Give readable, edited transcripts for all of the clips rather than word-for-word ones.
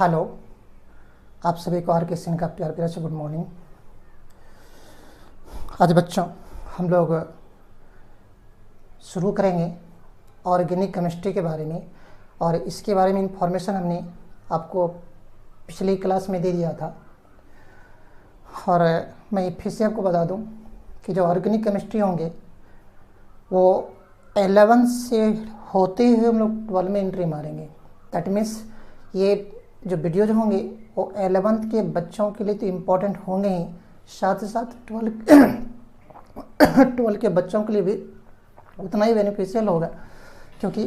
Hello, आप सभी को आर के सिंह का प्यार प्यार से गुड मॉर्निंग। आज बच्चों हम लोग शुरू करेंगे ऑर्गेनिक केमिस्ट्री के बारे में, और इसके बारे में इंफॉर्मेशन हमने आपको पिछली क्लास में दे दिया था। और मैं फिर से आपको बता दूं कि जो ऑर्गेनिक केमिस्ट्री होंगे वो 11 से होते हुए हम लोग 12 में एंट्री मारेंगे। दैट मीन्स ये जो वीडियोज होंगे वो 11th के बच्चों के लिए तो इम्पोर्टेंट होंगे ही, साथ ही साथ 12 के बच्चों के लिए भी उतना ही बेनिफिशियल होगा, क्योंकि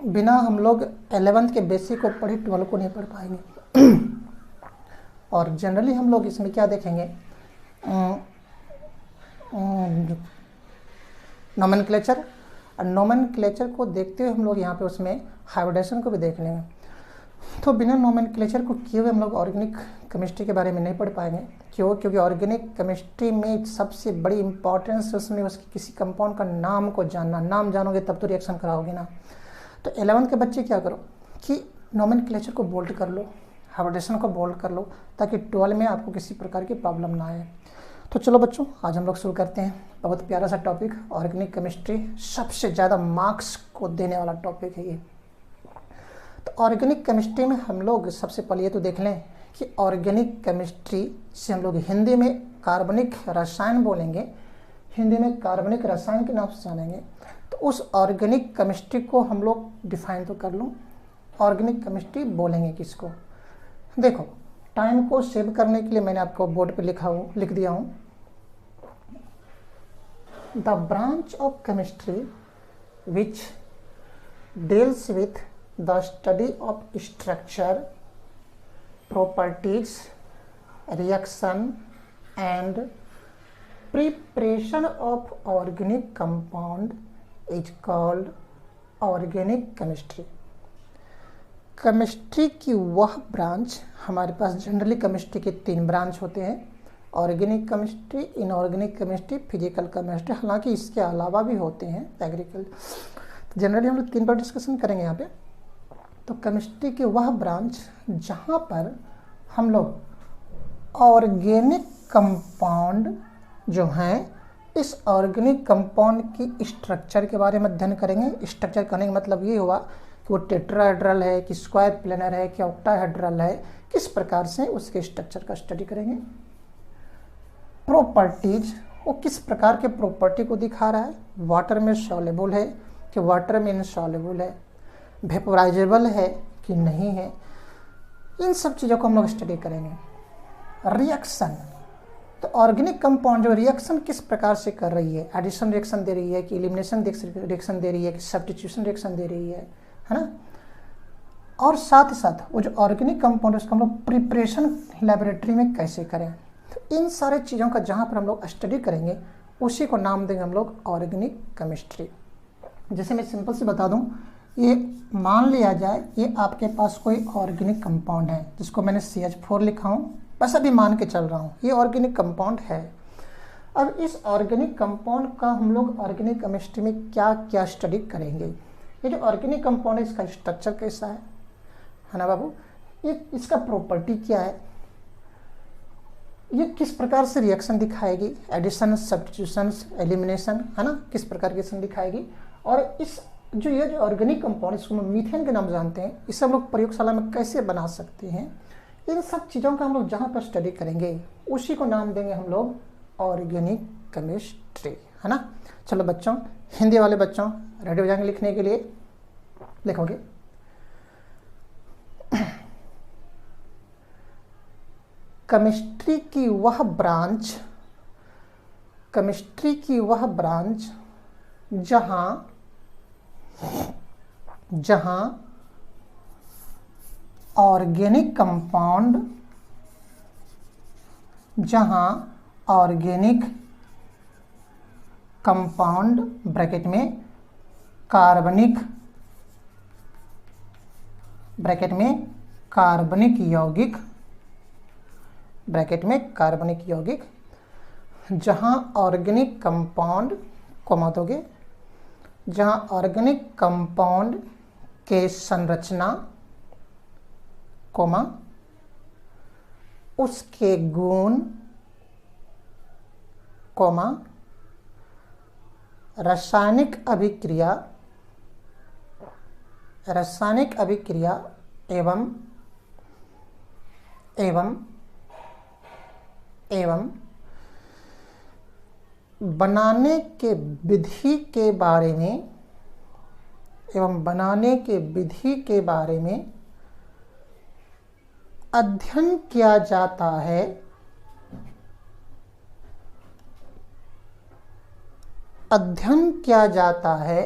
बिना हम लोग 11th के बेसिक को पढ़े 12 को नहीं पढ़ पाएंगे। और जनरली हम लोग इसमें क्या देखेंगे, नोमेनक्लेचर, और नोमेनक्लेचर को देखते हुए हम लोग यहाँ पे उसमें हाइब्रिडेशन को भी देख लेंगे। तो बिना नोमेनक्लेचर को किए हुए हम लोग ऑर्गेनिक केमिस्ट्री के बारे में नहीं पढ़ पाएंगे। क्यों? क्योंकि ऑर्गेनिक केमिस्ट्री में सबसे बड़ी इंपॉर्टेंस उसमें उसकी किसी कंपाउंड का नाम को जानना। नाम जानोगे तब तो रिएक्शन कराओगे ना। तो 11 के बच्चे क्या करो कि नोमेनक्लेचर को बोल्ड कर लो, हाइब्रिडेशन को बोल्ड कर लो, ताकि 12 में आपको किसी प्रकार की प्रॉब्लम ना आए। तो चलो बच्चों, आज हम लोग शुरू करते हैं। बहुत प्यारा सा टॉपिक ऑर्गेनिक केमिस्ट्री, सबसे ज़्यादा मार्क्स को देने वाला टॉपिक है ये। तो ऑर्गेनिक केमिस्ट्री में हम लोग सबसे पहले ये तो देख लें कि ऑर्गेनिक केमिस्ट्री से हम लोग हिंदी में कार्बनिक रसायन बोलेंगे, हिंदी में कार्बनिक रसायन के नाम से जानेंगे। तो उस ऑर्गेनिक केमिस्ट्री को हम लोग डिफाइन तो कर लूँ, ऑर्गेनिक केमिस्ट्री बोलेंगे किसको। देखो, टाइम को सेव करने के लिए मैंने आपको बोर्ड पे लिख दिया हूँ। The branch of chemistry which deals with the study of structure, properties, reaction and preparation of organic compound is called organic chemistry. Chemistry की वह ब्रांच, हमारे पास जनरली केमिस्ट्री के 3 ब्रांच होते हैं, organic chemistry, inorganic chemistry, physical chemistry. हालांकि इसके अलावा भी होते हैं एग्रीकल्चर। तो जनरली हम लोग 3 पर डिस्कशन करेंगे यहाँ पे। तो केमिस्ट्री की वह ब्रांच जहाँ पर हम लोग ऑर्गेनिक कंपाउंड जो हैं, इस ऑर्गेनिक कंपाउंड की स्ट्रक्चर के बारे में अध्ययन करेंगे। स्ट्रक्चर करने का मतलब ये हुआ कि वो टेट्राहेड्रल है कि स्क्वायर प्लेनर है कि ऑक्टाहेड्रल है, किस प्रकार से उसके स्ट्रक्चर का स्टडी करेंगे। प्रॉपर्टीज, वो किस प्रकार के प्रॉपर्टी को दिखा रहा है, वाटर में सॉल्युबल है कि वाटर में इनसॉल्युबल है, वेपोराइजेबल है कि नहीं है, इन सब चीज़ों को हम लोग स्टडी करेंगे। रिएक्शन, तो ऑर्गेनिक कंपाउंड जो रिएक्शन किस प्रकार से कर रही है, एडिशन रिएक्शन दे रही है कि एलिमिनेशन रिएक्शन दे रही है कि सब्स्टिट्यूशन रिएक्शन दे रही है ना। और साथ ही साथ वो जो ऑर्गेनिक कंपाउंड उसका हम लोग प्रिपरेशन लेबोरेटरी में कैसे करें। तो इन सारे चीज़ों का जहाँ पर हम लोग स्टडी करेंगे उसी को नाम देंगे हम लोग ऑर्गेनिक केमिस्ट्री। जैसे मैं सिंपल से बता दूं, ये मान लिया जाए ये आपके पास कोई ऑर्गेनिक कंपाउंड है जिसको मैंने CH4 लिखा हूँ, बस अभी मान के चल रहा हूँ ये ऑर्गेनिक कंपाउंड है। अब इस ऑर्गेनिक कंपाउंड का हम लोग ऑर्गेनिक केमिस्ट्री में क्या क्या स्टडी करेंगे। ये जो ऑर्गेनिक कंपाउंड है इसका स्ट्रक्चर कैसा है ना बाबू, ये इसका प्रॉपर्टी क्या है, ये किस प्रकार से रिएक्शन दिखाएगी, एडिशन, सब्स्टिट्यूशन, एलिमिनेशन, है ना, किस प्रकार की रिएक्शन दिखाएगी। और इस ये जो ऑर्गेनिक कंपाउंड, इसको हम मीथेन के नाम जानते हैं, इसे हम लोग प्रयोगशाला में कैसे बना सकते हैं। इन सब चीज़ों का हम लोग जहाँ पर स्टडी करेंगे उसी को नाम देंगे हम लोग ऑर्गेनिक केमिस्ट्री, है ना। चलो बच्चों, हिंदी वाले बच्चों रेडी हो जाएंगे लिखने के लिए, लिखोगे। केमिस्ट्री की वह ब्रांच, केमिस्ट्री की वह ब्रांच जहां ऑर्गेनिक कंपाउंड, ब्रैकेट में कार्बनिक, जहां ऑर्गेनिक कंपाउंड को मत दोगे, जहां ऑर्गेनिक कंपाउंड के संरचना कोमा उसके गुण, कोमा रासायनिक अभिक्रिया एवं बनाने के विधि के बारे में अध्ययन किया जाता है,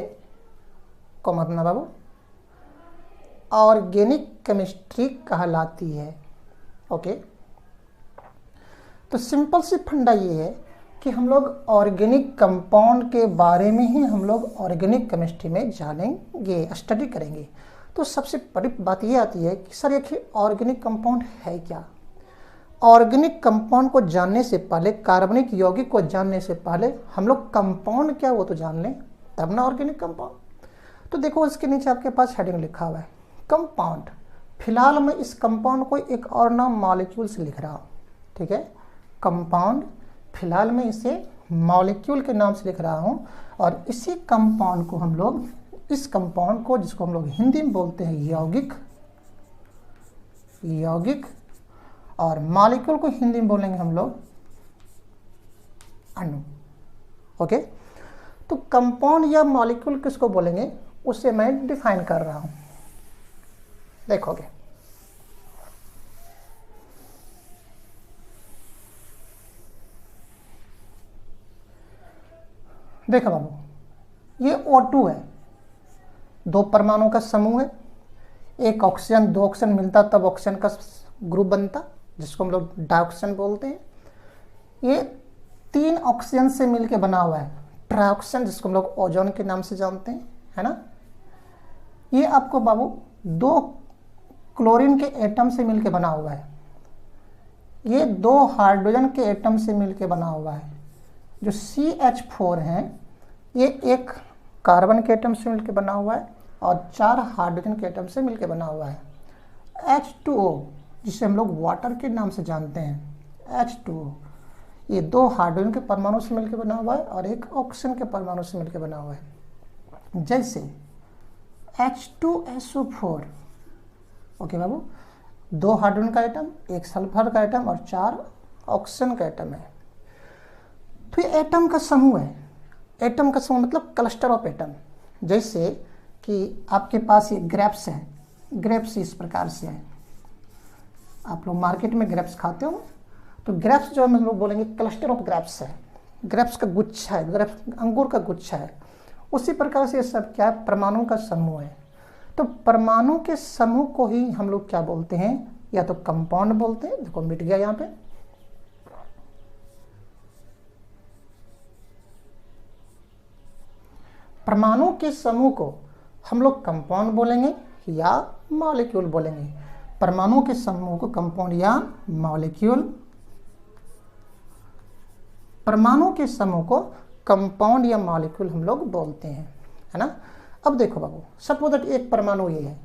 को मतलब बाबू ऑर्गेनिक केमिस्ट्री कहलाती है। ओके, तो सिंपल सी फंडा ये है कि हम लोग ऑर्गेनिक कंपाउंड के बारे में ही हम लोग ऑर्गेनिक केमिस्ट्री में जानेंगे, स्टडी करेंगे। तो सबसे बड़ी बात ये आती है कि सर ये ऑर्गेनिक कंपाउंड है क्या। ऑर्गेनिक कंपाउंड को जानने से पहले, कार्बनिक यौगिक को जानने से पहले हम लोग कंपाउंड क्या वो तो जान लें, तब ना ऑर्गेनिक कंपाउंड। तो देखो इसके नीचे आपके पास हेडिंग लिखा हुआ है कंपाउंड। फिलहाल मैं इस कंपाउंड को एक और नाम मॉलिक्यूल से लिख रहा हूँ, ठीक है। कंपाउंड फिलहाल मैं इसे मॉलिक्यूल के नाम से लिख रहा हूँ, और इसी कंपाउंड को हम लोग, इस कंपाउंड को जिसको हम लोग हिंदी में बोलते हैं यौगिक, और मॉलिक्यूल को हिंदी में बोलेंगे हम लोग अणु। ओके, तो कंपाउंड या मॉलिक्यूल किसको बोलेंगे उसे मैं डिफाइन कर रहा हूं। देखोगे देखो बाबू, ये O2 है, दो परमाणु का समूह है। एक ऑक्सीजन, दो ऑक्सीजन मिलता तब ऑक्सीजन का ग्रुप बनता, जिसको हम लोग डाइऑक्सीजन बोलते हैं। ये 3 ऑक्सीजन से मिलकर बना हुआ है, ट्राइऑक्सीजन, जिसको हम लोग ओजोन के नाम से जानते हैं, है ना। ये आपको बाबू 2 क्लोरीन के एटम से मिलकर बना हुआ है। ये 2 हाइड्रोजन के एटम से मिलकर बना हुआ है। जो CH4 हैं ये 1 कार्बन के एटम से मिलकर बना हुआ है और 4 हाइड्रोजन के एटम से मिलकर बना हुआ है। H2O, जिसे हम लोग वाटर के नाम से जानते हैं, H2O, ये 2 हाइड्रोजन के परमाणु से मिलकर बना हुआ है और 1 ऑक्सीजन के परमाणु से मिलकर बना हुआ है। जैसे H2SO4, ओके बाबू, 2 हाइड्रोजन का एटम, 1 सल्फर का एटम और 4 ऑक्सीजन का एटम है। तो ये एटम का समूह है। एटम का समूह मतलब क्लस्टर ऑफ एटम। जैसे कि आपके पास ये ग्रेप्स है, ग्रेप्स इस प्रकार से है। आप लोग मार्केट में ग्रेप्स खाते हो, तो ग्रेप्स जो हम लोग बोलेंगे क्लस्टर ऑफ ग्रेप्स है, ग्रेप्स का गुच्छा है, ग्रेप्स अंगूर का गुच्छा है। उसी प्रकार से ये सब क्या है, परमाणु का समूह है। तो परमाणु के समूह को ही हम लोग क्या बोलते हैं, या तो कंपाउंड बोलते हैं। देखो मिट गया यहाँ पे, परमाणु के समूह को हम लोग कंपाउंड बोलेंगे या मॉलिक्यूल बोलेंगे। परमाणु के समूह को कंपाउंड या मॉलिक्यूल, परमाणु के समूह को कंपाउंड या मॉलिक्यूल हम लोग बोलते हैं, है ना। अब देखो बाबू, सपोज दैट एक परमाणु ये है,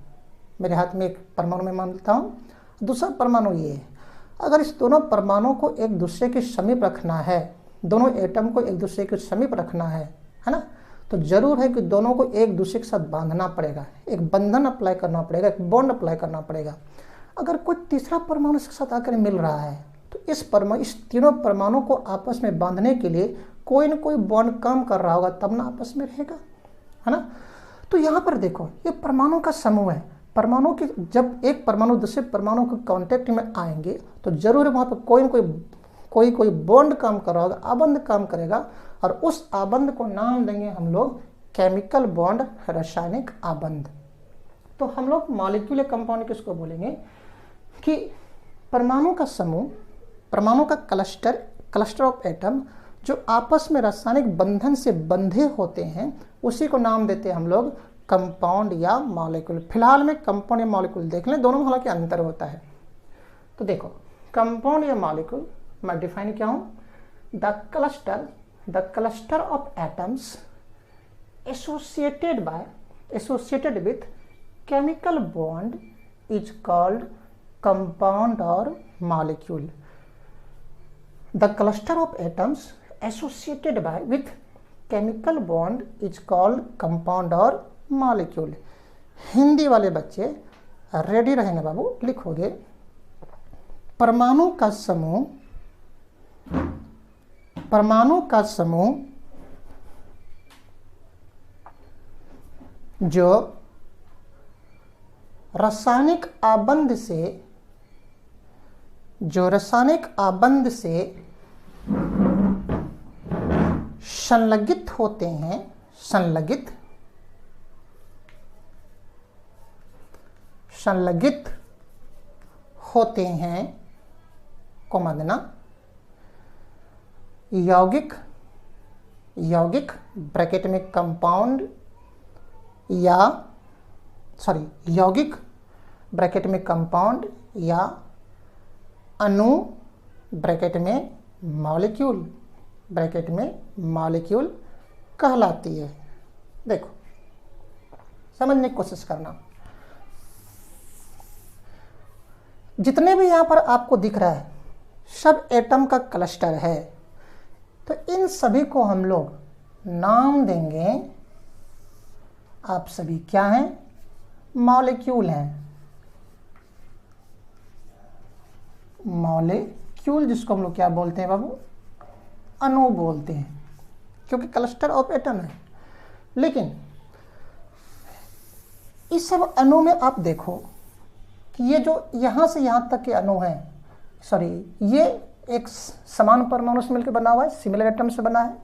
मेरे हाथ में एक परमाणु में मानता हूँ, दूसरा परमाणु ये है। अगर इस दोनों परमाणु को एक दूसरे के समीप रखना है, दोनों एटम को एक दूसरे के समीप रखना है ना, तो जरूर है कि दोनों को एक दूसरे के साथ बांधना पड़ेगा, एक बंधन अप्लाई करना पड़ेगा, एक बॉन्ड अप्लाई करना पड़ेगा। अगर कोई तीसरा परमाणु इसके साथ आकर मिल रहा है तो इस तीनों परमाणु को आपस में बांधने के लिए कोई न कोई बॉन्ड काम कर रहा होगा, तब ना आपस में रहेगा, है ना। तो यहाँ पर देखो, ये परमाणु का समूह है। परमाणु के जब एक परमाणु दूसरे परमाणु के कांटेक्ट में आएंगे तो जरूर वहाँ पर कोई न कोई बॉन्ड काम कर रहा होगा, आबंध काम करेगा, और उस आबंध को नाम देंगे हम लोग केमिकल बॉन्ड, रासायनिक आबंध। तो हम लोग मॉलिक्यूल या कंपाउंड किसको बोलेंगे कि परमाणु का समूह, परमाणु का क्लस्टर ऑफ एटम जो आपस में रासायनिक बंधन से बंधे होते हैं, उसी को नाम देते हैं हम लोग कंपाउंड या मॉलिक्यूल। फिलहाल में कंपाउंड या मॉलिक्यूल देख लें, दोनों में हालांकि अंतर होता है। तो देखो कंपाउंड या मॉलिक्यूल मैं डिफाइन किया हूँ, the cluster of atoms associated with chemical bond is called compound और molecule. The cluster of atoms associated by with chemical bond is called compound और मॉलिक्यूल। हिंदी वाले बच्चे रेडी रहेंगे बाबू, लिखोगे परमाणु का समूह जो रासायनिक आबंध से संलगित होते हैं, संलगित होते हैं कोमा देना, यौगिक ब्रैकेट में कंपाउंड या यौगिक ब्रैकेट में कंपाउंड या अणु ब्रैकेट में मॉलिक्यूल कहलाती है। देखो समझने की कोशिश करना, जितने भी यहां पर आपको दिख रहा है सब एटम का क्लस्टर है, तो इन सभी को हम लोग नाम देंगे, आप सभी क्या हैं, मॉलिक्यूल हैं। मॉलिक्यूल जिसको हम लोग क्या बोलते हैं बाबू, अणु बोलते हैं, क्योंकि क्लस्टर ऑफ एटम है। लेकिन इस सब अणु में आप देखो कि ये जो यहाँ से यहाँ तक के अणु हैं, ये एक समान परमाणु से मिलकर बना हुआ है, सिमिलर एटम से बना है।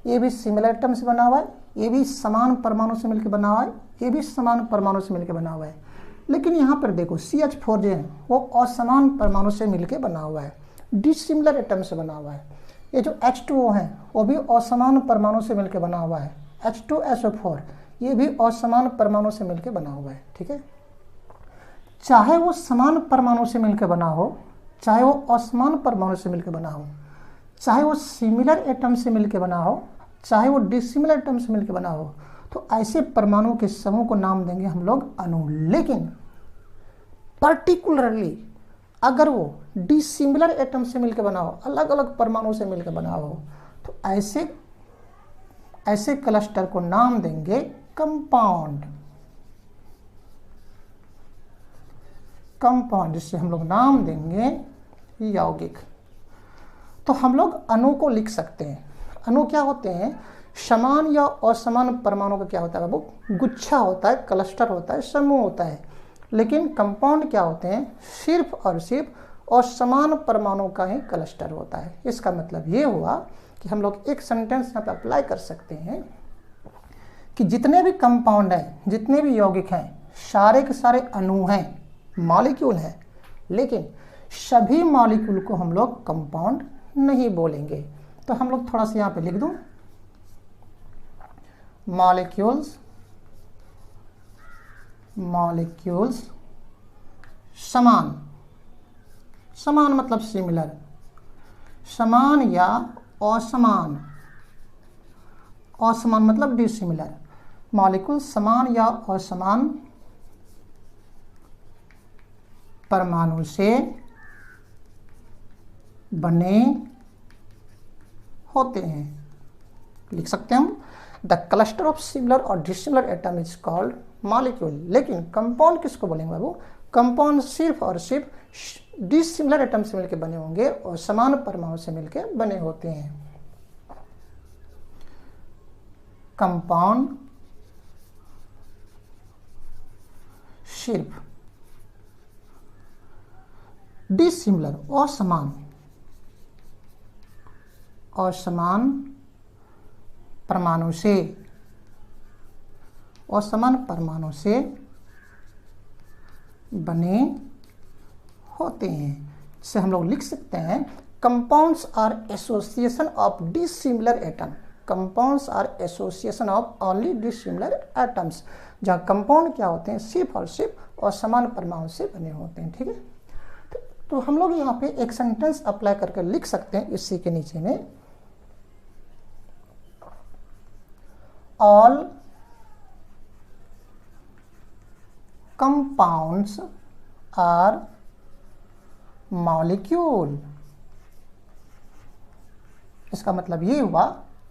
ये भी सिमिलर एटम से बना हुआ है, ये भी समान परमाणु से मिलकर बना हुआ है, ये भी समान परमाणु से मिलकर बना हुआ है। लेकिन यहाँ पर देखो CH4 जो है वो असमान परमाणु से मिलकर बना हुआ है, डिसिमिलर एटम से बना हुआ है। ये जो H2O है वो भी असमान परमाणु से मिलकर बना हुआ है, H2SO4 ये भी असमान परमाणु से मिलकर बना हुआ है। ठीक है, चाहे वो समान परमाणु से मिलकर बना हो, चाहे वो असमान परमाणु से मिलकर बना हो, चाहे वो सिमिलर एटम से मिलकर बना हो, चाहे वो डिसिमिलर एटम से मिलकर बना हो, तो ऐसे परमाणु के समूह को नाम देंगे हम लोग अणु। लेकिन पर्टिकुलरली अगर वो डिसिमिलर एटम से मिलकर बना हो, अलग अलग परमाणु से मिलकर बना हो, तो ऐसे क्लस्टर को नाम देंगे कंपाउंड, जिससे हम लोग नाम देंगे यौगिक। तो हम लोग अणु को लिख सकते हैं। अणु क्या होते हैं, समान या असमान परमाणु का क्या होता है बाबू, गुच्छा होता है, क्लस्टर होता है, समूह होता है। लेकिन कंपाउंड क्या होते हैं, सिर्फ और सिर्फ असमान परमाणु का ही क्लस्टर होता है। इसका मतलब ये हुआ कि हम लोग एक सेंटेंस यहाँ पे अप्लाई कर सकते हैं कि जितने भी कंपाउंड हैं, जितने भी यौगिक हैं, सारे के सारे अणु हैं, मॉलिक्यूल हैं, लेकिन सभी मॉलिक्यूल को हम लोग कंपाउंड नहीं बोलेंगे। तो हम लोग थोड़ा सा यहाँ पे लिख दूं, मॉलिक्यूल्स समान मतलब सिमिलर, समान या असमान मतलब डिसिमिलर। मॉलिक्यूल समान या असमान परमाणु से बने होते हैं। लिख सकते हैं हम, द क्लस्टर ऑफ सिमिलर और dissimilar atom is called molecule. लेकिन कंपाउंड किसको बोलेंगे बाबू, कंपाउंड सिर्फ और सिर्फ डिसिमिलर एटम से मिलकर बने होंगे और समान परमाणु से मिलकर बने होते हैं। कंपाउंड सिर्फ डिसिमिलर असमान परमाणु से बने होते हैं। जिसे हम लोग लिख सकते हैं, compounds are association of dissimilar atom. Compounds are association of only dissimilar atoms. जहाँ कंपाउंड क्या होते हैं, सिर्फ और सिर्फ असमान परमाणु से बने होते हैं। ठीक है, तो हम लोग यहाँ पे एक सेंटेंस अप्लाई करके लिख सकते हैं इसी के नीचे में, ऑल कंपाउंड्स आर मॉलिक्यूल। इसका मतलब ये हुआ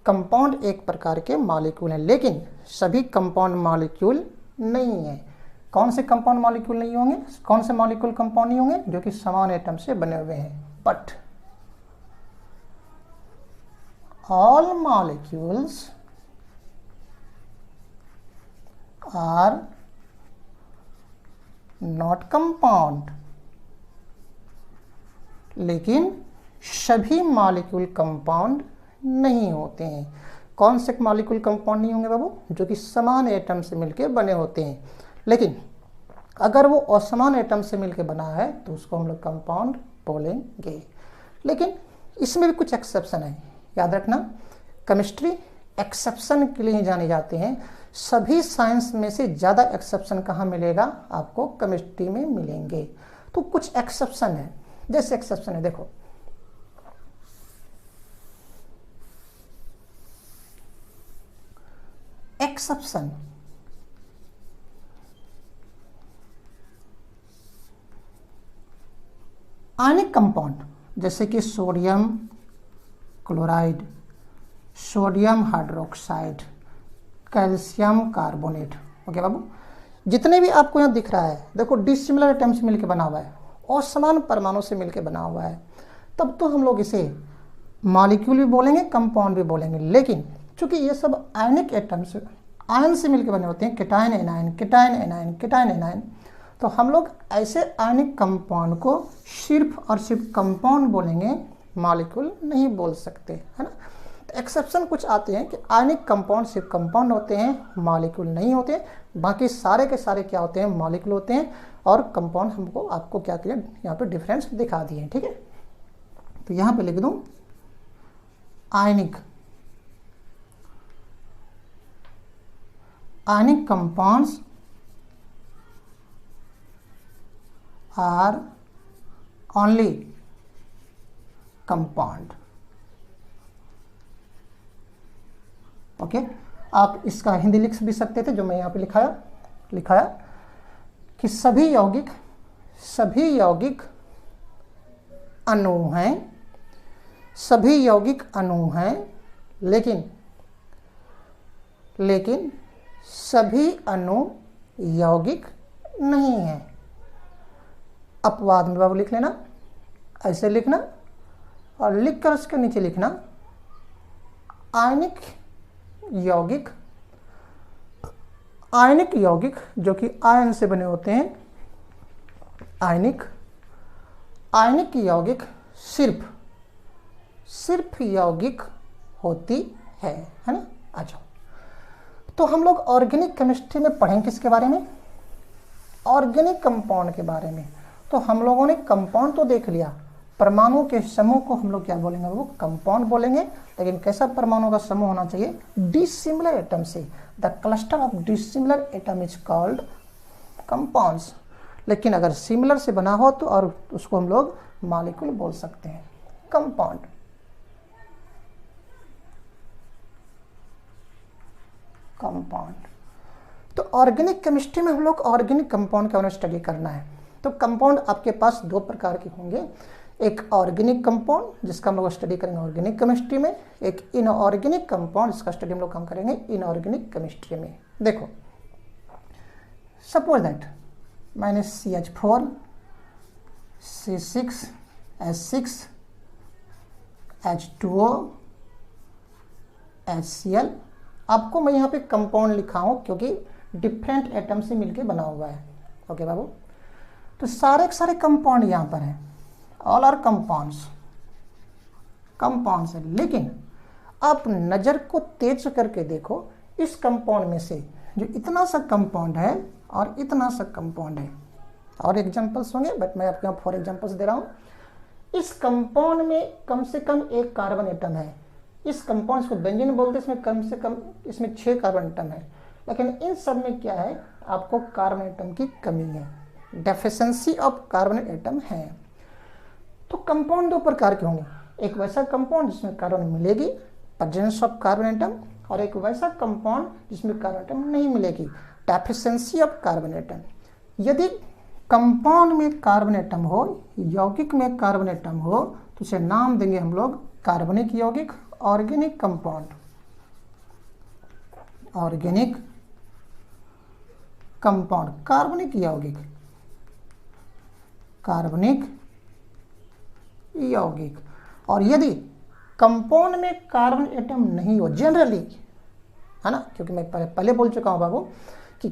कंपाउंड एक प्रकार के मॉलिक्यूल हैं, लेकिन सभी कंपाउंड मॉलिक्यूल नहीं है। कौन से कंपाउंड मॉलिक्यूल नहीं होंगे, कौन से मॉलिक्यूल कंपाउंड नहीं होंगे? जो कि समान एटम से बने हुए हैं। But all molecules are not compound. लेकिन सभी मॉलिक्यूल कंपाउंड नहीं होते हैं। कौन से मॉलिक्यूल कंपाउंड नहीं होंगे बाबू? जो कि समान एटम से मिलकर बने होते हैं। लेकिन अगर वो असमान एटम से मिलकर बना है तो उसको हम लोग कंपाउंड बोलेंगे। लेकिन इसमें भी कुछ एक्सेप्शन है, याद रखना। केमिस्ट्री एक्सेप्शन के लिए ही जाने जाते हैं। सभी साइंस में से ज़्यादा एक्सेप्शन कहाँ मिलेगा? आपको केमिस्ट्री में मिलेंगे। तो कुछ एक्सेप्शन है। जैसे एक्सेप्शन है, देखो, एक्सेप्शन आयनिक कंपाउंड, जैसे कि sodium chloride, sodium hydroxide, calcium carbonate. Okay बाबू, जितने भी आपको यहाँ दिख रहा है, देखो डिसिमिलर एटम से मिलकर बना हुआ है और समान परमाणु से मिलकर बना हुआ है, तब तो हम लोग इसे मॉलिक्यूल भी बोलेंगे, कंपाउंड भी बोलेंगे। लेकिन चूंकि ये सब आयनिक एटम से, आयन से मिलकर बने होते हैं, cation anion, cation anion, cation anion, तो हम लोग ऐसे आयनिक कंपाउंड को सिर्फ और सिर्फ कंपाउंड बोलेंगे, मॉलिक्यूल नहीं बोल सकते, है ना। तो एक्सेप्शन कुछ आते हैं कि आयनिक कंपाउंड सिर्फ कंपाउंड होते हैं, मॉलिक्यूल नहीं होते। बाकी सारे के सारे क्या होते हैं? मॉलिक्यूल होते हैं। और कंपाउंड हमको आपको क्या किया, यहाँ पे डिफरेंस दिखा दिए, ठीक है। तो यहाँ पे लिख दूं ionic compounds are only compound. Okay, आप इसका हिंदी लिख भी सकते थे, जो मैं यहाँ पे लिखाया कि सभी यौगिक अणु हैं, सभी यौगिक अणु हैं, लेकिन सभी अणु यौगिक नहीं हैं। अपवाद में बाबू लिख लेना, ऐसे लिखना और लिखकर उसके नीचे लिखना आयनिक यौगिक जो कि आयन से बने होते हैं। आयनिक यौगिक सिर्फ यौगिक होती है ना। अच्छा, तो हम लोग ऑर्गेनिक केमिस्ट्री में पढ़ेंगे किसके बारे में? ऑर्गेनिक कंपाउंड के बारे में। तो हम लोगों ने कंपाउंड तो देख लिया, परमाणु के समूह को हम लोग क्या बोलेंगे? वो कंपाउंड बोलेंगे। लेकिन कैसा परमाणु का समूह होना चाहिए? डिसिमिलर एटम से। The cluster of dissimilar atom is called compounds. लेकिन अगर सिमिलर से बना हो तो और उसको हम लोग मॉलिक्यूल बोल सकते हैं, कंपाउंड। तो ऑर्गेनिक केमिस्ट्री में हम लोग ऑर्गेनिक कंपाउंड का स्टडी करना है। तो कंपाउंड आपके पास दो प्रकार के होंगे, एक ऑर्गेनिक कंपाउंड जिसका हम लोग स्टडी करेंगे ऑर्गेनिक केमिस्ट्री में, एक इनऑर्गेनिक कंपाउंड जिसका स्टडी हम लोग काम करेंगे इनऑर्गेनिक केमिस्ट्री में। देखो, सपोज दैट मैंने CH4 C6 H6 H2O HCl, आपको मैं यहाँ पे कंपाउंड लिखा हूँ क्योंकि डिफरेंट एटम से मिलके बना हुआ है। ओके बाबू, तो सारे के सारे कंपाउंड यहाँ पर हैं, ऑल आर कंपाउंड्स है। लेकिन आप नज़र को तेज करके देखो, इस कंपाउंड में से जो इतना सा कंपाउंड है और इतना सा कंपाउंड है, और एग्जांपल्स होंगे बट मैं आपके यहाँ 4 एग्जांपल्स दे रहा हूँ। इस कंपाउंड में कम से कम एक कार्बन एटम है। इस कंपाउंड को बेंजीन बोलते हैं, इसमें कम से कम इसमें 6 कार्बन एटम है। लेकिन इन सब में क्या है? आपको कार्बन एटम की कमी है, डेफिशिएंसी ऑफ कार्बन एटम है। तो कंपाउंड दो प्रकार के होंगे, एक वैसा कंपाउंड जिसमें कार्बन मिलेगी, प्रेजेंस ऑफ कार्बन एटम, और एक वैसा कंपाउंड जिसमें कार्बन एटम नहीं मिलेगी, डेफिशिएंसी ऑफ कार्बन एटम। यदि कंपाउंड में कार्बन एटम हो, यौगिक में कार्बन एटम हो, तो उसे नाम देंगे हम लोग कार्बनिक यौगिक, ऑर्गेनिक कंपाउंड, ऑर्गेनिक कंपाउंड, कार्बनिक यौगिक, कार्बनिक यौगिक। और यदि कंपाउंड में कार्बन एटम नहीं हो जनरली, है ना, क्योंकि मैं पहले बोल चुका हूं बाबू कि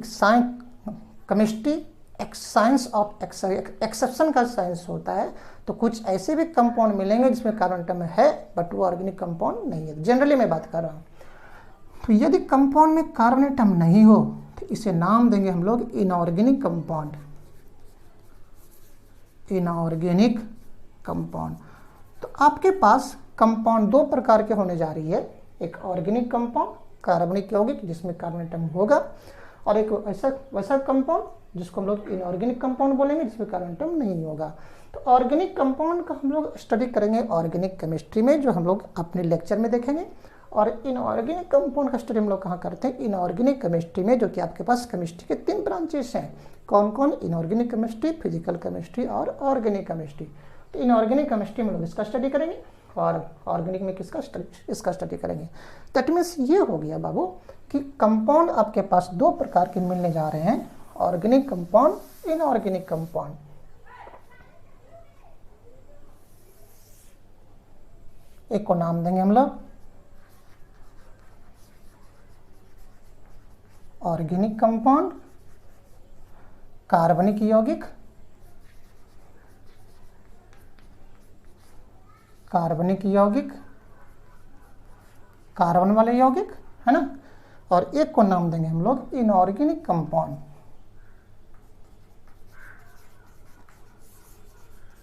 केमिस्ट्री एक साइंस ऑफ एक्सेप्शन का साइंस होता है, तो कुछ ऐसे भी कंपाउंड मिलेंगे जिसमें कार्बन एटम है बट वो ऑर्गेनिक कंपाउंड नहीं है, जनरली मैं बात कर रहा हूँ। तो यदि कंपाउंड में कार्बन एटम नहीं हो तो इसे नाम देंगे हम लोग इनऑर्गेनिक कंपाउंड, इनऑर्गेनिक कंपाउंड। तो आपके पास कंपाउंड दो प्रकार के होने जा रही है, एक ऑर्गेनिक कंपाउंड कार्बनिक यौगिक जिसमें कार्बन एटम होगा, और एक वैसा कंपाउंड जिसको हम लोग इनऑर्गेनिक कंपाउंड बोलेंगे जिसमें कार्बन एटम नहीं होगा। तो ऑर्गेनिक कंपाउंड का हम लोग स्टडी करेंगे ऑर्गेनिक केमिस्ट्री में, जो हम लोग अपने लेक्चर में देखेंगे। और इनऑर्गेनिक कंपाउंड का स्टडी हम लोग कहाँ करते हैं, इनऑर्गेनिक केमिस्ट्री में, जो कि आपके पास केमिस्ट्री के 3 ब्रांचेस हैं। कौन कौन? इनऑर्गेनिक केमिस्ट्री, फिजिकल केमिस्ट्री और ऑर्गेनिक केमिस्ट्री। तो इनऑर्गेनिक केमिस्ट्री में लोग इसका स्टडी करेंगे और ऑर्गेनिक में किसका इसका स्टडी करेंगे। दैट मीन्स ये हो गया बाबू कि कंपाउंड आपके पास 2 प्रकार के मिलने जा रहे हैं, ऑर्गेनिक कंपाउंड, इनऑर्गेनिक कंपाउंड। एक को नाम देंगे हम लोग ऑर्गेनिक कंपाउंड, कार्बनिक यौगिक, कार्बनिक यौगिक, कार्बन वाले यौगिक, है ना। और एक को नाम देंगे हम लोग इनऑर्गेनिक कंपाउंड,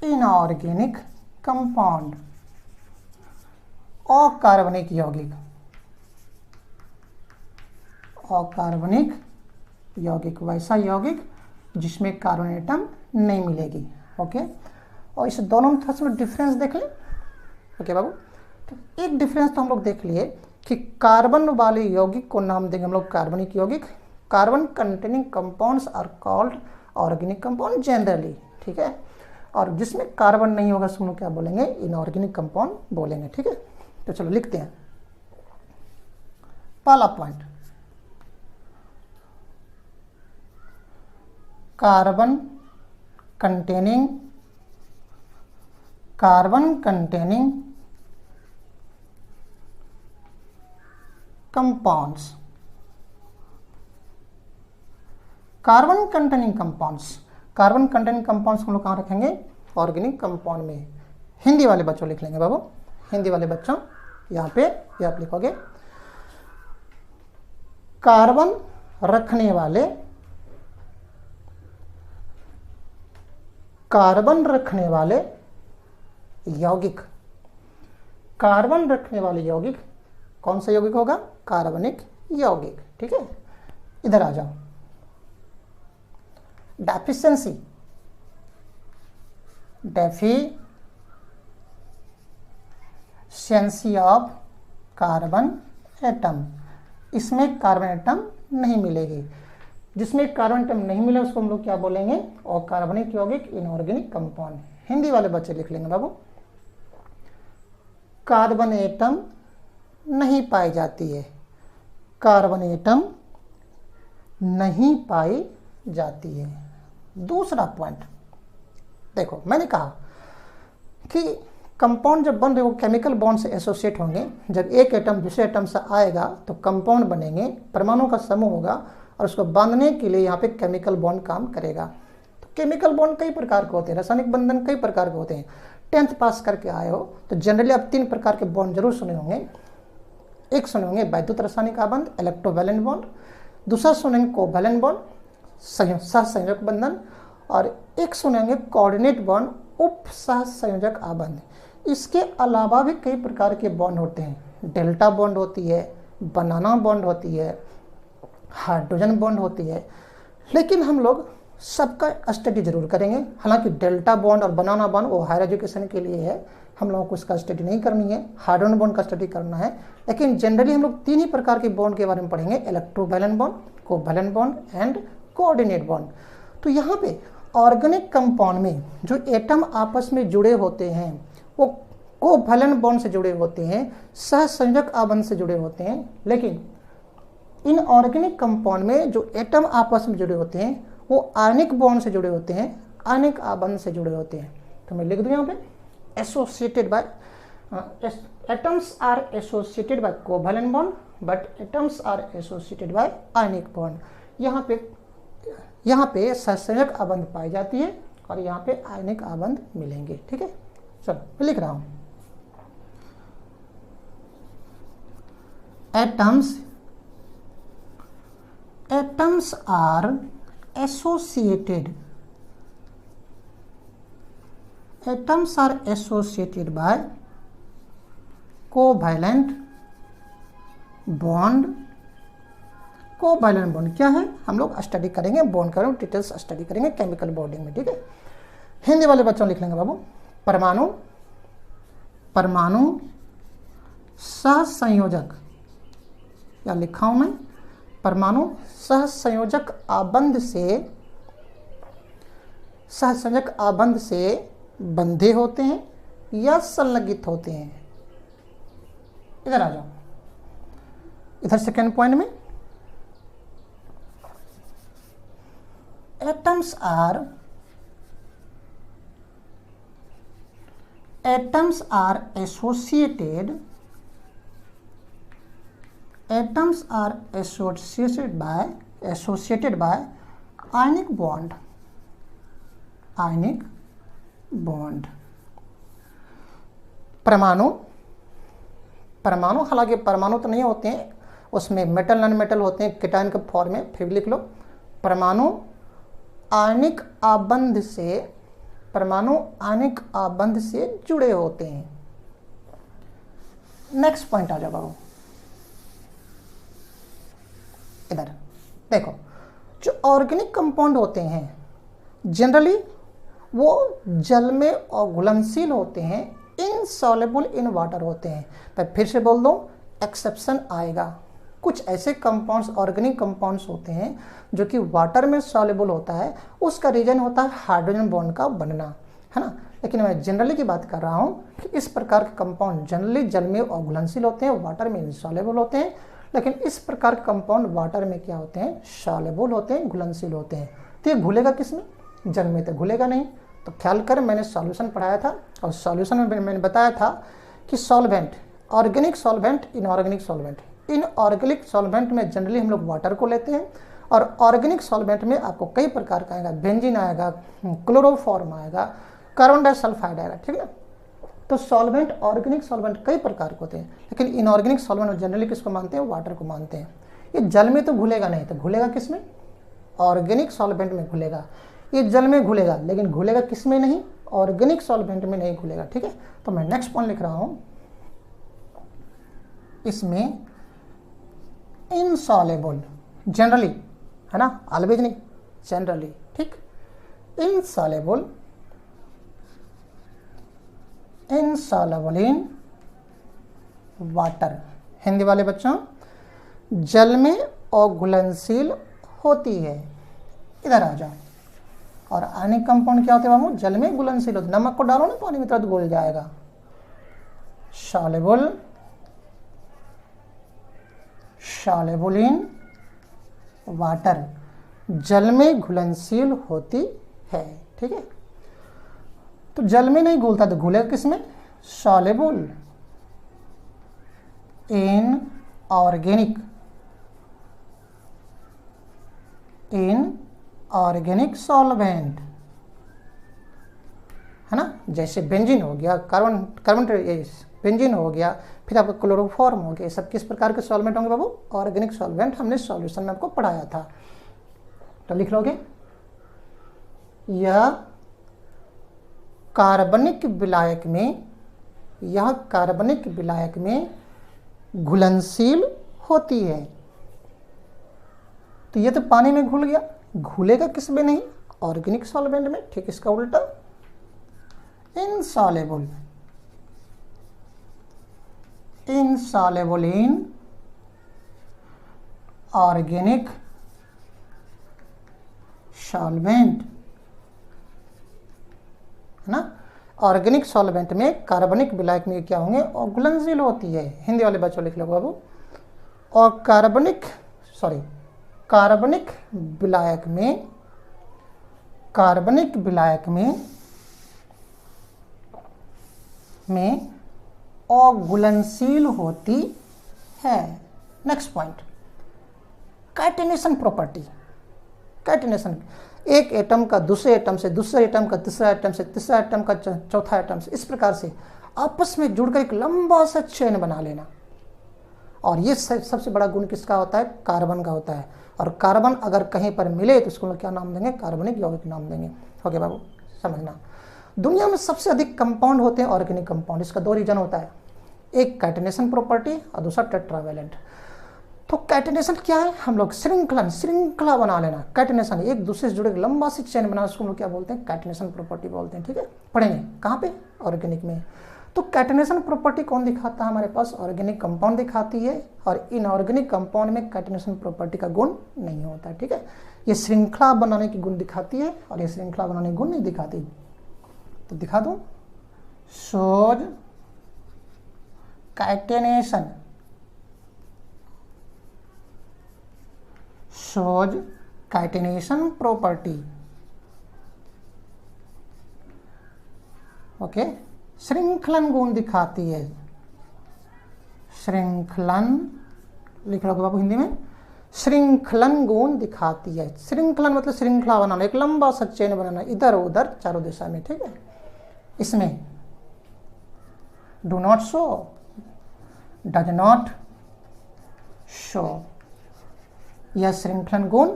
इनऑर्गेनिक कंपाउंड, अकार्बनिक यौगिक, अकार्बनिक यौगिक, वैसा यौगिक जिसमें कार्बन एटम नहीं मिलेगी। ओके, और इस दोनों में थोड़ा सा डिफरेंस देख लें। ओके बाबू, तो एक डिफरेंस तो हम लोग देख लिए कि कार्बन वाले यौगिक को नाम देंगे हम लोग कार्बनिक यौगिक, carbon containing compounds are called organic compound generally, ठीक है। और जिसमें कार्बन नहीं होगा उसको हम लोग क्या बोलेंगे, इनऑर्गेनिक कंपाउंड बोलेंगे, ठीक है। तो चलो लिखते हैं। पहला point, carbon containing compounds, carbon containing compounds, carbon containing compounds हम लोग कहाँ रखेंगे, ऑर्गेनिक कंपाउंड में। हिंदी वाले बच्चों लिख लेंगे बाबू, हिंदी वाले बच्चों यहाँ पे ये आप लिखोगे कार्बन रखने वाले, कार्बन रखने वाले यौगिक, कार्बन रखने वाले यौगिक कौन सा यौगिक होगा, कार्बनिक यौगिक, ठीक है। इधर आ जाओ, deficiency, deficiency of carbon atom, इसमें कार्बन एटम नहीं मिलेगी। जिसमें कार्बन एटम नहीं मिले उसको हम लोग क्या बोलेंगे, अकार्बनिक यौगिक, इनऑर्गेनिक कंपाउंड। हिंदी वाले बच्चे लिख लेंगे बाबू, कार्बन एटम नहीं पाई जाती है, कार्बन एटम नहीं पाई जाती है। दूसरा पॉइंट देखो, मैंने कहा कि कंपाउंड जब बन रहे वो केमिकल बॉन्ड से एसोसिएट होंगे। जब एक एटम दूसरे एटम से आएगा तो कंपाउंड बनेंगे, परमाणु का समूह होगा और उसको बांधने के लिए यहाँ पे केमिकल बॉन्ड काम करेगा। तो केमिकल बॉन्ड कई प्रकार के होते हैं, रासायनिक बंधन कई प्रकार के होते हैं। 10th पास करके आए हो तो जनरली आप 3 प्रकार के बॉन्ड जरूर सुने होंगे। एक सुने होंगे वैद्युत रासायनिक आबंध, इलेक्ट्रोवैलेंट बॉन्ड, दूसरा सुनेंगे कोवैलेंट बॉन्ड, सहसंयोजक बंधन, और एक सुनेंगे कोऑर्डिनेट बॉन्ड, उप सहसंयोजक आबंध। इसके अलावा भी कई प्रकार के बॉन्ड होते हैं, डेल्टा बॉन्ड होती है, बनाना बॉन्ड होती है, हाइड्रोजन बॉन्ड होती है। लेकिन हम लोग सबका स्टडी जरूर करेंगे। हालांकि डेल्टा बॉन्ड और बनाना बॉन्ड वो हायर एजुकेशन के लिए है, हम लोगों को इसका स्टडी नहीं करनी है, हाइड्रोजन बॉन्ड का स्टडी करना है। लेकिन जनरली हम लोग 3 ही प्रकार के बॉन्ड के बारे में पढ़ेंगे, electrovalent bond, covalent bond and coordinate bond. तो यहाँ पे ऑर्गेनिक कंपाउंड में जो एटम आपस में जुड़े होते हैं वो कोवैलेंट बॉन्ड से जुड़े होते हैं, सहसंयोजक आबंध से जुड़े होते हैं। लेकिन इन ऑर्गेनिक कंपाउंड में जो एटम आपस में जुड़े होते हैं वो आयनिक बॉन्ड से जुड़े होते हैं, आयनिक आबंध से जुड़े होते हैं। तो मैं लिख दूं यहाँ पे associated by, atoms are associated by covalent bond but atoms are associated by ionic bond. यहाँ पे सहसंयोजक आबंध पाई जाती है और यहाँ पे आयनिक आबंध मिलेंगे। ठीक है, चलो मैं लिख रहा हूं atoms are associated by covalent bond. Covalent bond क्या है हम लोग स्टडी करेंगे, बॉन्ड करेंगे, डिटेल्स स्टडी करेंगे केमिकल बॉन्डिंग में। ठीक है, हिंदी वाले बच्चों लिख लेंगे बाबू, परमाणु सहसंयोजक, या लिखा हूं मैं, परमाणु सहसंयोजक आबंध से बंधे होते हैं या संलगित होते हैं। इधर आ जाओ, इधर सेकेंड पॉइंट में atoms are associated by ionic bond. परमाणु हालांकि परमाणु तो नहीं होते हैं, उसमें मेटल नॉन मेटल होते हैं केटायन के फॉर्म में, फिर लिख लो परमाणु आयनिक आबंध से जुड़े होते हैं। नेक्स्ट पॉइंट आ जाओ, इधर देखो, जो ऑर्गेनिक कंपाउंड होते हैं जनरली वो जल में अघुलनशील होते हैं, इनसॉल्युबल इन वाटर होते हैं। मैं फिर से बोल दूं, एक्सेप्शन आएगा। कुछ ऐसे कंपाउंड्स, ऑर्गेनिक कंपाउंड्स होते हैं जो कि वाटर में सॉल्युबल होता है, उसका रीजन होता है हाइड्रोजन बॉन्ड का बनना, है ना। लेकिन मैं जनरली की बात कर रहा हूँ कि इस प्रकार के कंपाउंड जनरली जल में अघुलनशील होते हैं, वाटर में इनसॉल्युबल होते हैं। लेकिन इस प्रकार के कंपाउंड वाटर में क्या होते हैं, सॉल्युबल होते हैं, घुलनशील होते हैं। तो ये घुलेगा किसमें, जल में तो घुलेगा नहीं। तो ख्याल कर, मैंने सॉल्यूशन पढ़ाया था और सॉल्यूशन में मैंने बताया था कि solvent, organic solvent, inorganic solvent. Inorganic solvent में जनरली हम लोग वाटर को लेते हैं और ऑर्गेनिक सॉल्वेंट में आपको कई प्रकार का आएगा, बेंजीन आएगा, क्लोरोफॉर्म आएगा, कार्बन डाइसल्फाइड आएगा। ठीक है, तो सॉल्वेंट, ऑर्गेनिक सॉल्वेंट कई प्रकार के होते हैं, लेकिन इनऑर्गेनिक सॉल्वेंट जनरली किसको मानते हैं, वाटर को मानते हैं। ये जल में तो घुलेगा नहीं, तो घुलेगा किसमें, ऑर्गेनिक सॉल्वेंट में घुलेगा। ये जल में घुलेगा, लेकिन घुलेगा किसमें नहीं, ऑर्गेनिक सॉल्वेंट में नहीं घुलेगा। ठीक है, तो मैं नेक्स्ट पॉइंट लिख रहा हूं, इसमें इनसॉल्युबल जनरली, है ना, ऑलवेज नहीं, जनरली। ठीक, इनसॉल्युबल इन वाटर। हिंदी वाले बच्चों, जल में अघुलनशील होती है। इधर आ जाओ, और आयनिक कंपाउंड क्या होते हैं बाबू, जल में घुलनशील होते। नमक को डालो ना पानी में, तुरंत घुल जाएगा। सॉल्युबल इन वाटर, जल में घुलनशील होती है। ठीक है, तो जल में नहीं घुलता तो घुलेगा किसमें, सॉल्युबल इन ऑर्गेनिक सॉल्वेंट, है ना। जैसे बेंजीन हो गया, कार्बन बेंजीन हो गया, फिर आपका क्लोरोफॉर्म हो गया। ये सब किस प्रकार के सॉल्वेंट होंगे बाबू, ऑर्गेनिक सॉल्वेंट। हमने सॉल्यूशन में आपको पढ़ाया था, तो लिख लोगे, यह कार्बनिक विलायक में घुलनशील होती है। तो ये तो पानी में घुल गया, घुलेगा किस में नहीं, ऑर्गेनिक सॉल्वेंट में। ठीक, इसका उल्टा इनसॉल्युबल इन ऑर्गेनिक सॉल्वेंट, है ना। ऑर्गेनिक सॉल्वेंट में कार्बनिक विलायक में क्या होंगे, घुलनशील होती है। हिंदी वाले बच्चों लिख लो बाबू। और कार्बनिक विलायक में अघुलनशील होती है। Next point, catenation property. Catenation, एक एटम का दूसरे एटम से, दूसरे एटम का तीसरा एटम से, तीसरा एटम का चौथा एटम से, इस प्रकार से आपस में जुड़कर एक लंबा सा चेन बना लेना। और ये सबसे बड़ा गुण किसका होता है, कार्बन का होता है। और कार्बन अगर कहीं पर मिले तो उसको क्या नाम देंगे, कार्बनिक यौगिक नाम देंगे। ओके बाबू, समझना। दुनिया में सबसे अधिक कंपाउंड होते हैं ऑर्गेनिक कंपाउंड। इसका दो रीजन होता है, एक कैटिनेशन प्रॉपर्टी और दूसरा टेट्रावैलेंट। तो कैटिनेशन क्या है, हम लोग श्रृंखला बना लेना। कैटिनेशन एक दूसरे से जुड़े लंबा सी चेन बना, उसको हम लोग क्या बोलते हैं, कैटिनेशन प्रॉपर्टी बोलते हैं। ठीक है, पढ़ेंगे कहाँ पे, ऑर्गेनिक में। तो कैटिनेशन प्रॉपर्टी कौन दिखाता है हमारे पास, ऑर्गेनिक कंपाउंड दिखाती है। और इनऑर्गेनिक कंपाउंड में कैटिनेशन प्रॉपर्टी का गुण नहीं होता है। ठीक है, ये श्रृंखला बनाने की गुण दिखाती है और ये श्रृंखला बनाने की गुण नहीं दिखाती। तो दिखा दूं, shows catenation, shows catenation property. Okay, श्रृंखलन गुण दिखाती है। श्रृंखलन लिख लो बाबू हिंदी में, श्रृंखलन गुण दिखाती है। श्रृंखलन मतलब श्रृंखला बनाना, एक लंबा सा चेन बनाना, इधर उधर चारों दिशा में। ठीक है, इसमें do not show, does not show, यह श्रृंखलन गुण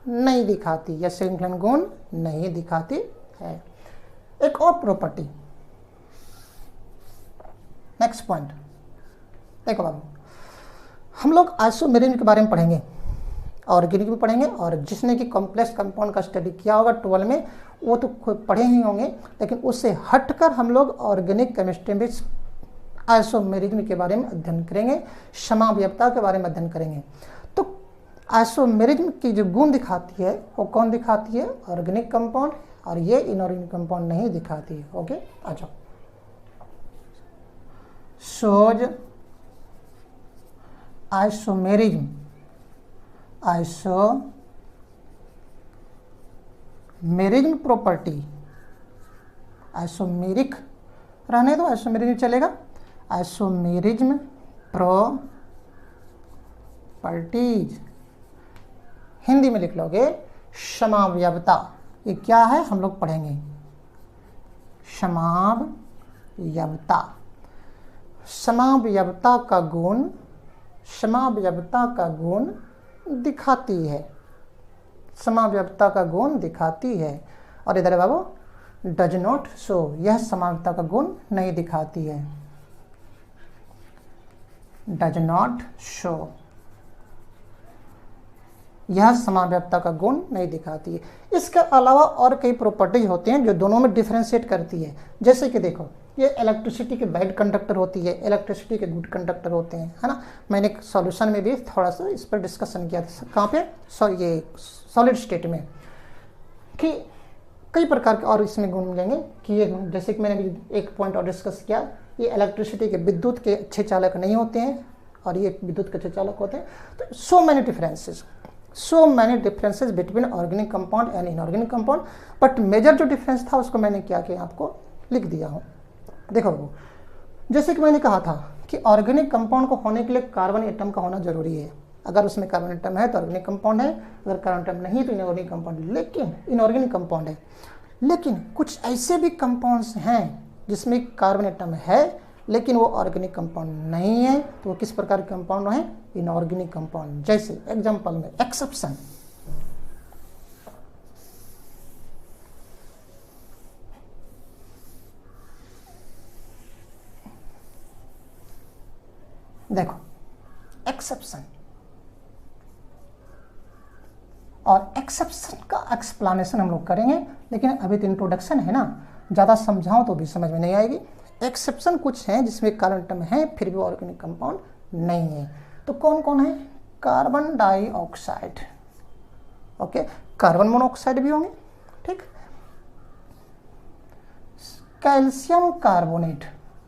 नहीं दिखाती, यह श्रृंखलन गुण नहीं दिखाती है। एक और प्रॉपर्टी, नेक्स्ट पॉइंट देखो बाबू, हम लोग आइसोमेरिज्म के बारे में पढ़ेंगे, ऑर्गेनिक में पढ़ेंगे। और जिसने कि कॉम्प्लेक्स कंपाउंड का स्टडी किया होगा 12 में, वो तो खुद पढ़े ही होंगे। लेकिन उससे हटकर हम लोग ऑर्गेनिक केमिस्ट्री में आइसोमेरिज्म के बारे में अध्ययन करेंगे, समावयवता के बारे में अध्ययन करेंगे। तो आइसोमेरिज्म की जो गुण दिखाती है वो कौन दिखाती है, ऑर्गेनिक कंपाउंड, और ये इनऑर्गेनिक कंपाउंड नहीं दिखाती है। ओके, अच्छा, shows isomerism, isomerism property, isomeric रहने दो, आइसोमेरिज्म चलेगा। आइसोमेरिज्म प्रॉपर्टीज हिंदी में लिख लोगे समावयवता। ये क्या है हम लोग पढ़ेंगे, समावयवता। समावयवता का गुण, समावयवता का गुण दिखाती है, समावयवता का गुण दिखाती है। और इधर बाबू डज नॉट शो, यह समावयवता का गुण नहीं दिखाती है, डज नॉट शो, यह समावयवता का गुण नहीं दिखाती है। इसके अलावा और कई प्रॉपर्टीज होती हैं जो दोनों में डिफरेंशिएट करती है। जैसे कि देखो, ये इलेक्ट्रिसिटी के बैड कंडक्टर होती है, इलेक्ट्रिसिटी के गुड कंडक्टर होते हैं, है ना। मैंने एक सॉल्यूशन में भी थोड़ा सा इस पर डिस्कशन किया था, कहाँ पे, ये सॉलिड स्टेट में, कि कई प्रकार के और इसमें गुण मिलेंगे। कि ये जैसे कि मैंने भी एक पॉइंट और डिस्कस किया, ये इलेक्ट्रिसिटी के विद्युत के अच्छे चालक नहीं होते हैं और ये विद्युत के अच्छे चालक होते हैं। तो so many differences between organic compound and inorganic compound. But major जो डिफरेंस था उसको मैंने क्या किया, आपको लिख दिया हूँ। देखो वो, जैसे कि मैंने कहा था कि ऑर्गेनिक कंपाउंड को होने के लिए कार्बन एटम का होना जरूरी है। अगर उसमें कार्बन एटम है तो ऑर्गेनिक कंपाउंड है, अगर कार्बन एटम नहीं तो इनऑर्गेनिक कंपाउंड, लेकिन इनऑर्गेनिक कंपाउंड है। लेकिन कुछ ऐसे भी कंपाउंड्स हैं जिसमें कार्बन एटम है लेकिन वो ऑर्गेनिक कंपाउंड नहीं है, तो वो किस प्रकार के कंपाउंड है, इनऑर्गेनिक कंपाउंड। जैसे एग्जांपल में एक्सेप्शन, देखो एक्सेप्शन, और एक्सेप्शन का एक्सप्लेनेशन हम लोग करेंगे, लेकिन अभी तो इंट्रोडक्शन है ना, ज़्यादा समझाऊं तो भी समझ में नहीं आएगी। एक्सेप्शन कुछ हैं जिसमें कार्बन एटम है फिर भी ऑर्गेनिक कंपाउंड नहीं है। तो कौन कौन है, carbon dioxide, okay, carbon monoxide भी होंगे, ठीक, कैल्शियम कार्बोनेट,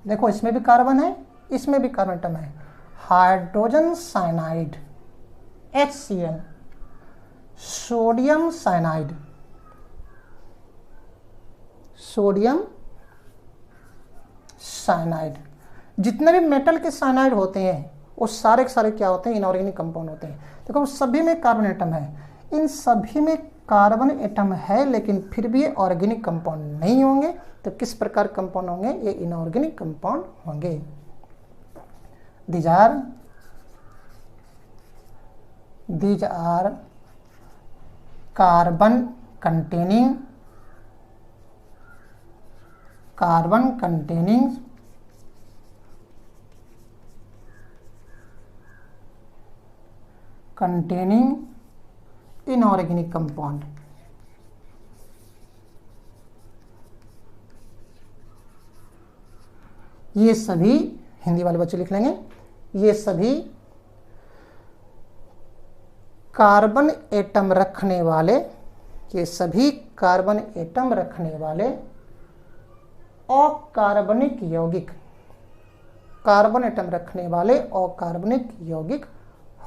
देखो इसमें भी कार्बन है, इसमें भी कार्बन एटम है, hydrogen cyanide HCl, sodium cyanide, sodium cyanide, जितने भी मेटल के साइनाइड होते हैं वो सारे के सारे क्या होते हैं, इनऑर्गेनिक कंपाउंड होते हैं। देखो सभी में कार्बन एटम है, इन सभी में कार्बन एटम है, लेकिन फिर भी ये ऑर्गेनिक कंपाउंड नहीं होंगे। तो किस प्रकार कंपाउंड होंगे, ये इनऑर्गेनिक कंपाउंड होंगे। These are carbon containing inorganic compound. ये सभी, हिंदी वाले बच्चे लिख लेंगे, ये सभी कार्बन एटम रखने वाले, ये सभी कार्बन एटम रखने वाले अकार्बनिक यौगिक, कार्बन एटम रखने वाले अकार्बनिक यौगिक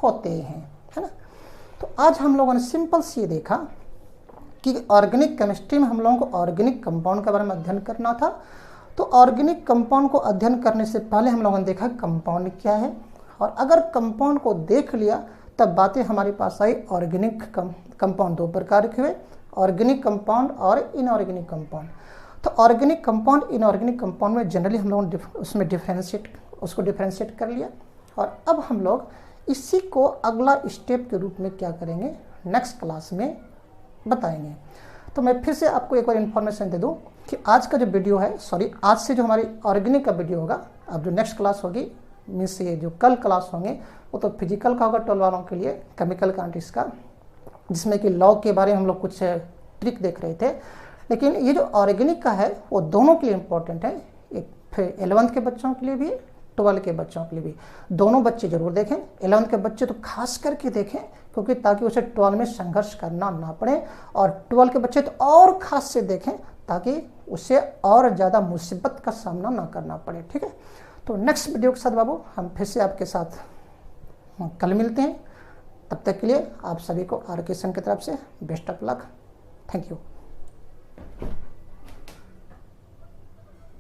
होते हैं, है ना। तो आज हम लोगों ने सिंपल सी देखा कि ऑर्गेनिक केमिस्ट्री में हम लोगों को ऑर्गेनिक कंपाउंड के बारे में अध्ययन करना था। तो ऑर्गेनिक कंपाउंड को अध्ययन करने से पहले हम लोगों ने देखा कंपाउंड क्या है, और अगर कंपाउंड को देख लिया तब बातें हमारे पास आई ऑर्गेनिक कंपाउंड दो प्रकार के हुए, ऑर्गेनिक कंपाउंड और इनऑर्गेनिक कंपाउंड। तो ऑर्गेनिक कंपाउंड इनऑर्गेनिक कंपाउंड में जनरली हम लोगों ने उसमें डिफरेंशिएट कर लिया। और अब हम लोग इसी को अगला स्टेप के रूप में क्या करेंगे, नेक्स्ट क्लास में बताएंगे। तो मैं फिर से आपको एक बार इन्फॉर्मेशन दे दूं कि आज का जो वीडियो है, आज से जो हमारी ऑर्गेनिक का वीडियो होगा, अब जो नेक्स्ट क्लास होगी मीन्स ये जो कल क्लास होंगे वो तो फिजिकल का होगा 12 वालों के लिए, केमिकल क्वांटिटीज का, जिसमें कि लॉ के बारे में हम लोग कुछ ट्रिक देख रहे थे। लेकिन ये जो ऑर्गेनिक का है वो दोनों के लिए इम्पोर्टेंट है, फिर 11th के बच्चों के लिए भी, 12 के बच्चों के लिए भी। दोनों बच्चे जरूर देखें, 11th के बच्चे तो खास करके देखें, क्योंकि ताकि उसे 12 में संघर्ष करना ना पड़े, और 12 के बच्चे तो और खास से देखें ताकि उसे और ज़्यादा मुसीबत का सामना ना करना पड़े। ठीक है, तो नेक्स्ट वीडियो के साथ बाबू हम फिर से आपके साथ कल मिलते हैं। तब तक के लिए आप सभी को RK सन की तरफ से best of luck. Thank you.